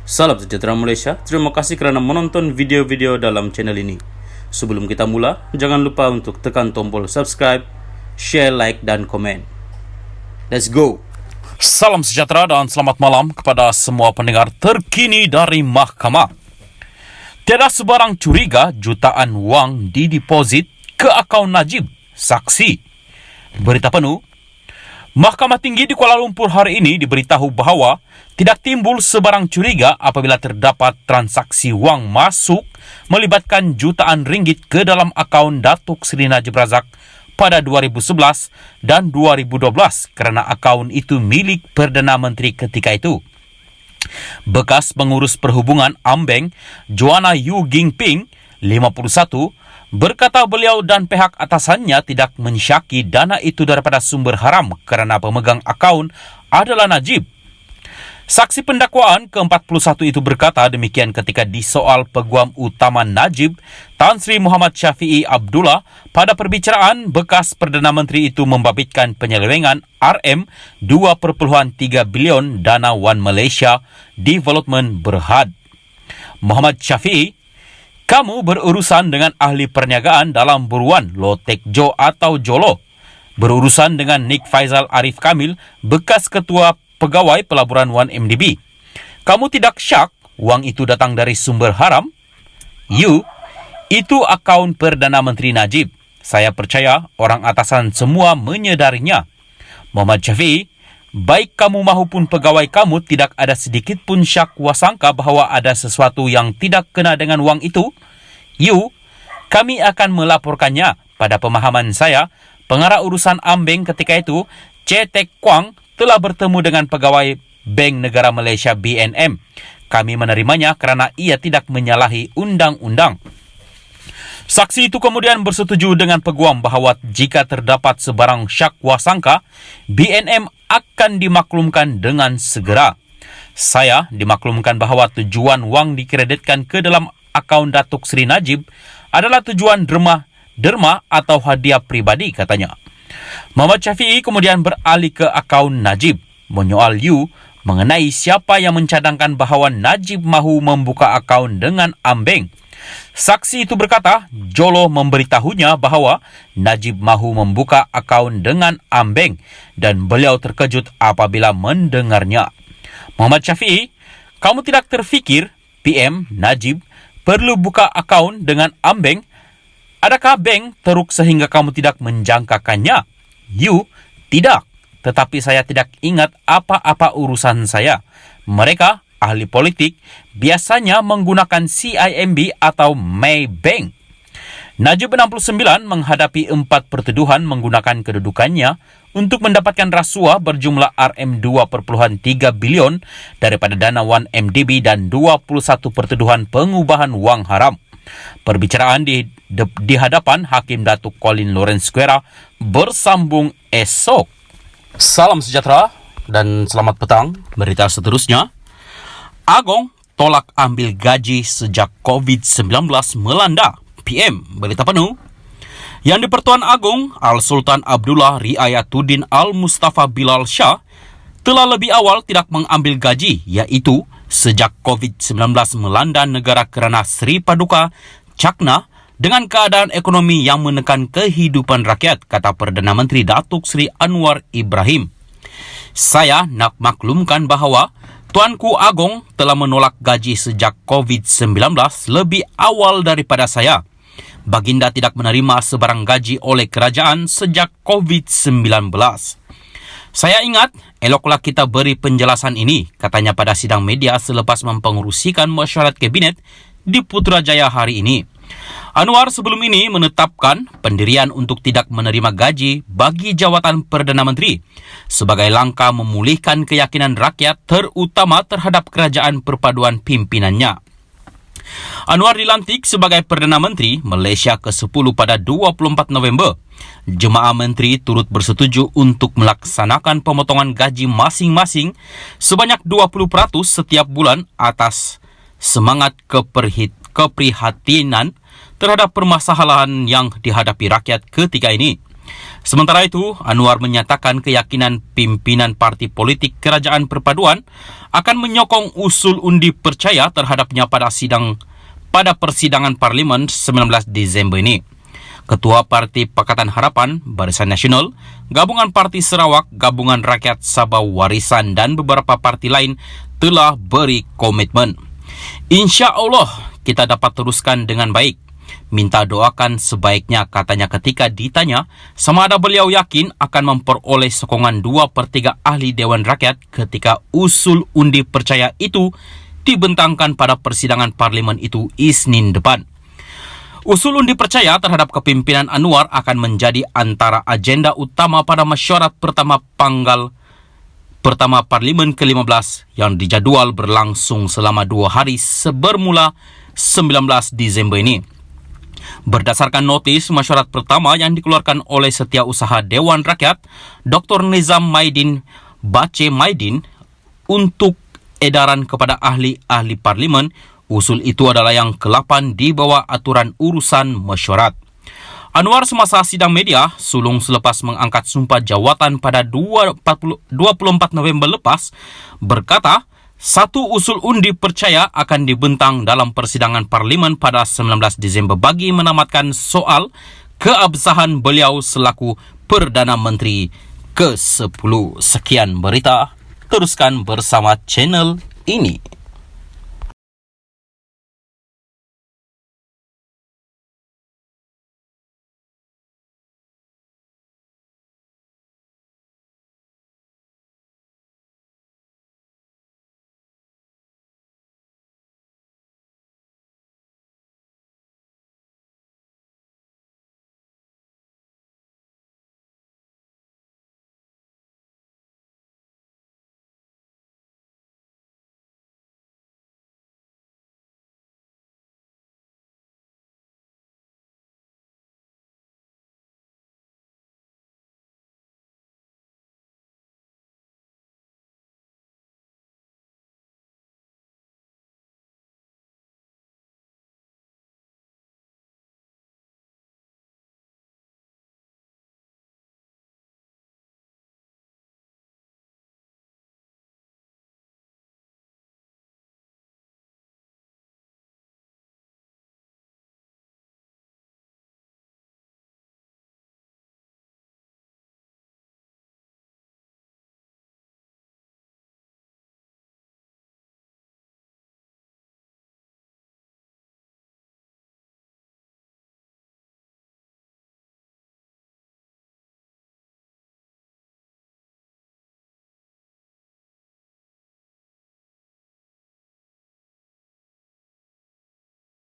Salam sejahtera Malaysia, terima kasih kerana menonton video-video dalam channel ini. Sebelum kita mula, jangan lupa untuk tekan tombol subscribe, share, like dan komen. Let's go! Salam sejahtera dan selamat malam kepada semua pendengar terkini dari Mahkamah. Tiada sebarang curiga jutaan wang dideposit ke akaun Najib, saksi. Berita penuh. Mahkamah Tinggi di Kuala Lumpur hari ini diberitahu bahawa tidak timbul sebarang curiga apabila terdapat transaksi wang masuk melibatkan jutaan ringgit ke dalam akaun Datuk Seri Najib Razak pada 2011 dan 2012 kerana akaun itu milik Perdana Menteri ketika itu. Bekas pengurus perhubungan Ambeng, Joanna Yu Gingping, 51, berkata beliau dan pihak atasannya tidak mensyaki dana itu daripada sumber haram kerana pemegang akaun adalah Najib. Saksi pendakwaan ke-41 itu berkata demikian ketika disoal Peguam Utama Najib, Tan Sri Muhammad Syafiee Abdullah, pada perbicaraan bekas Perdana Menteri itu membabitkan penyelewengan RM2.3 bilion dana One Malaysia Development Berhad. Muhammad Syafiee, kamu berurusan dengan ahli perniagaan dalam buruan Lo Tek Jo atau Jolo. Berurusan dengan Nik Faizal Arif Kamil, bekas ketua pegawai pelaburan 1MDB. Kamu tidak syak wang itu datang dari sumber haram? Itu akaun Perdana Menteri Najib. Saya percaya orang atasan semua menyedarinya. Muhammad Syafiee, baik kamu mahupun pegawai kamu tidak ada sedikit pun syak wasangka bahawa ada sesuatu yang tidak kena dengan wang itu. Kami akan melaporkannya. Pada pemahaman saya, pengarah urusan Ambeng ketika itu, Che Tek Kwang, telah bertemu dengan pegawai Bank Negara Malaysia BNM. Kami menerimanya kerana ia tidak menyalahi undang-undang. Saksi itu kemudian bersetuju dengan peguam bahawa jika terdapat sebarang syak wasangka, BNM akan dimaklumkan dengan segera. Saya dimaklumkan bahawa tujuan wang dikreditkan ke dalam akaun Datuk Seri Najib adalah tujuan derma atau hadiah pribadi, katanya. Muhammad Syafiee kemudian beralih ke akaun Najib, menyoal mengenai siapa yang mencadangkan bahawa Najib mahu membuka akaun dengan Ambeng. Saksi itu berkata, Jolo memberitahunya bahawa Najib mahu membuka akaun dengan Ambeng dan beliau terkejut apabila mendengarnya. Muhammad Syafiee, kamu tidak terfikir PM Najib perlu buka akaun dengan Ambeng? Adakah bank teruk sehingga kamu tidak menjangkakannya? Tidak. Tetapi saya tidak ingat apa-apa urusan saya. Mereka, ahli politik, biasanya menggunakan CIMB atau Maybank. Najib 69 menghadapi 4 pertuduhan menggunakan kedudukannya untuk mendapatkan rasuah berjumlah RM2.3 bilion daripada dana 1MDB dan 21 pertuduhan pengubahan wang haram. Perbicaraan di hadapan Hakim Datuk Colin Lawrence Square bersambung esok. Salam sejahtera dan selamat petang. Berita seterusnya. Agong tolak ambil gaji sejak COVID-19 melanda. PM, berita penuh. Yang di-Pertuan Agong Al-Sultan Abdullah Riayatuddin Al-Mustafa Bilal Shah telah lebih awal tidak mengambil gaji, iaitu sejak COVID-19 melanda negara kerana Sri Paduka cakna dengan keadaan ekonomi yang menekan kehidupan rakyat, kata Perdana Menteri Datuk Seri Anwar Ibrahim. Saya nak maklumkan bahawa Tuanku Agong telah menolak gaji sejak COVID-19 lebih awal daripada saya. Baginda tidak menerima sebarang gaji oleh kerajaan sejak COVID-19. Saya ingat, eloklah kita beri penjelasan ini, katanya pada sidang media selepas mempengerusikan mesyuarat kabinet di Putrajaya hari ini. Anwar sebelum ini menetapkan pendirian untuk tidak menerima gaji bagi jawatan Perdana Menteri sebagai langkah memulihkan keyakinan rakyat terutama terhadap kerajaan perpaduan pimpinannya. Anwar dilantik sebagai Perdana Menteri Malaysia ke-10 pada 24 November. Jemaah menteri turut bersetuju untuk melaksanakan pemotongan gaji masing-masing sebanyak 20% setiap bulan atas semangat keprihatinan terhadap permasalahan yang dihadapi rakyat ketika ini. Sementara itu, Anwar menyatakan keyakinan pimpinan parti politik Kerajaan Perpaduan akan menyokong usul undi percaya terhadapnya pada persidangan Parlimen 19 Disember ini. Ketua Parti Pakatan Harapan, Barisan Nasional, Gabungan Parti Sarawak, Gabungan Rakyat Sabah Warisan dan beberapa parti lain telah beri komitmen. Insya Allah kita dapat teruskan dengan baik. Minta doakan sebaiknya, katanya ketika ditanya sama ada beliau yakin akan memperoleh sokongan 2/3 ahli Dewan Rakyat ketika usul undi percaya itu dibentangkan pada persidangan Parlimen itu Isnin depan. Usul undi percaya terhadap kepimpinan Anwar akan menjadi antara agenda utama pada mesyuarat pertama Parlimen ke-15 yang dijadwal berlangsung selama 2 hari bermula 19 Disember ini. Berdasarkan notis mesyuarat pertama yang dikeluarkan oleh Setiausaha Dewan Rakyat, Dr. Nizam Maidin Bace Maidin untuk edaran kepada ahli-ahli parlimen, usul itu adalah yang ke-8 di bawah aturan urusan mesyuarat. Anwar semasa sidang media sulung selepas mengangkat sumpah jawatan pada 24 November lepas berkata, satu usul undi percaya akan dibentang dalam persidangan Parlimen pada 19 Disember bagi menamatkan soal keabsahan beliau selaku Perdana Menteri ke-10. Sekian berita, teruskan bersama channel ini.